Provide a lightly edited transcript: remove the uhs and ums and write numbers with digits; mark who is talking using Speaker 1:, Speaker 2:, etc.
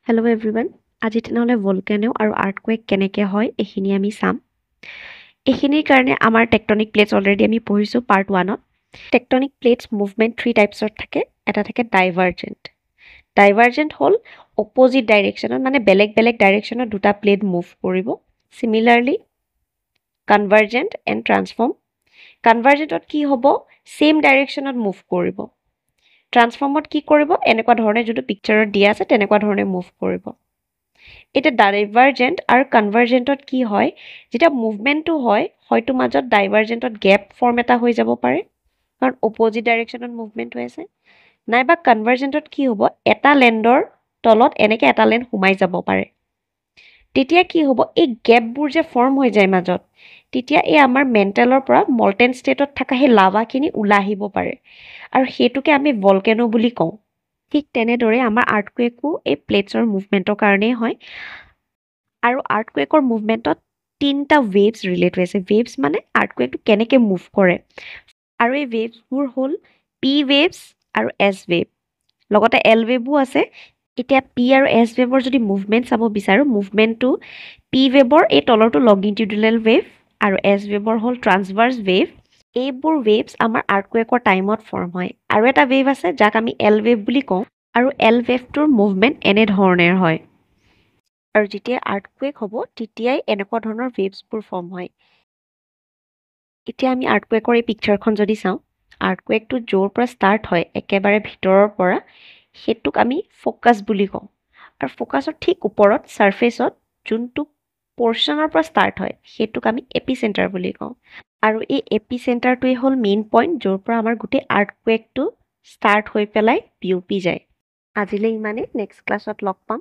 Speaker 1: Hello' everyone. আজি তেনেহ'লে volcano আৰু আৰ্থকুৱেক কেনেকৈ হয় এইখিনি আমি চাম। এইখিনিৰ কাৰণে আমাৰ টেক্টনিক প্লেটছ অলৰেডি আমি পঢ়িছোঁ পাৰ্ট 1ত। টেক্টনিক প্লেটছ মুভমেণ্ট 3 টাইপছত থাকে। এটা থাকে ডাইভাৰ্জেণ্ট। ডাইভাৰ্জেণ্ট হ'ল অপ'জিট ডাইৰেকশ্যনত, মানে বেলেগ বেলেগ ডাইৰেকশ্যনত দুটা প্লেট মুভ কৰিব। Similarly convergent and transform. কনভাৰ্জেণ্টত কি হ'ব, ছেইম ডাইৰেকশ্যনত মুভ কৰিব। ট্ৰান্সফৰ্মত কি কৰিব, এনেকুৱা ধৰণে যোনটো পিকচাৰত দিয়া আছে তেনেকুৱা ধৰণে মুভ কৰিব। এতিয়া ডাইভাৰ্জেণ্ট আৰু কনভাৰ্জেণ্টত কি হয়, যেতিয়া মুভমেণ্টটো হয় হয়তো মাজত ডাইভাৰ্জেণ্টত গেপ ফৰ্ম এটা হৈ যাব পাৰে, কাৰণ অপ'জিট ডাইৰেকশ্যনত মুভমেণ্ট হৈ আছে। নাইবা কনভাৰ্জেণ্টত কি হ'ব, এটা লেণ্ডৰ তলত এনেকৈ এটা লেণ্ড সোমাই যাব পাৰে। তেতিয়া কি হ'ব, এই গেপবোৰ যে ফৰ্ম হৈ যায় মাজত, তেতিয়া এই আমাৰ মেণ্টেলৰ পৰা মল্টেন ষ্টেটত থকা সেই লাভাখিনি ওলাই আহিব পাৰে, আৰু সেইটোকে আমি ভলকেনো বুলি কওঁ। ঠিক তেনেদৰে আমাৰ আৰ্থকুৱেকো এই প্লেটছৰ মুভমেণ্টৰ কাৰণেই হয়। আৰু আৰ্থকুৱেকৰ মুভমেণ্টত 3টা ৱেভছ ৰিলেট হৈ আছে। ৱেভছ মানে আৰ্থকুৱেকটো কেনেকৈ মুভ কৰে, আৰু এই ৱেভছবোৰ হ'ল পি ৱেভছ আৰু এছ ৱেভ, লগতে এল ৱেভো আছে। এতিয়া পি আৰু এছ ৱেভৰ যদি মুভমেণ্ট চাব বিচাৰোঁ, মুভমেণ্টটো পি ৱেভৰ এই তলৰটো লংগিটিউডিনেল ৱেভ আৰু এছ ৱেভৰ হ'ল ট্ৰান্সভাৰ্ছ ৱেভ। এইবোৰ ৱেভছ আমাৰ আৰ্থকুৱেকৰ টাইমত ফৰ্ম হয়। আৰু এটা ৱেভ আছে যাক আমি এল ৱেভ বুলি কওঁ, আৰু এল ৱেভটোৰ মুভমেণ্ট এনেধৰণেৰ হয়। আৰু যেতিয়া আৰ্থকুৱেক হ'ব তেতিয়াই এনেকুৱা ধৰণৰ ৱেভছবোৰ ফৰ্ম হয়। এতিয়া আমি আৰ্থকুৱেকৰ এই পিকচাৰখন যদি চাওঁ, আৰ্থকুৱেকটো য'ৰ পৰা ষ্টাৰ্ট হয় একেবাৰে ভিতৰৰ পৰা, সেইটোক আমি ফ'কাছ বুলি কওঁ। আৰু ফ'কাছৰ ঠিক ওপৰত ছাৰ্ফেচত যোনটো পৰ্চনৰ পৰা ষ্টাৰ্ট হয় সেইটোক আমি এপি চেণ্টাৰ বুলি কওঁ। আৰু এই এপি চেণ্টাৰটোৱেই হ'ল মেইন পইণ্ট, য'ৰ পৰা আমাৰ গোটেই আৰ্থকুৱেকটো ষ্টাৰ্ট হৈ পেলাই বিয়পি যায়। আজিলৈ ইমানেই, নেক্সট ক্লাছত লগ পাম।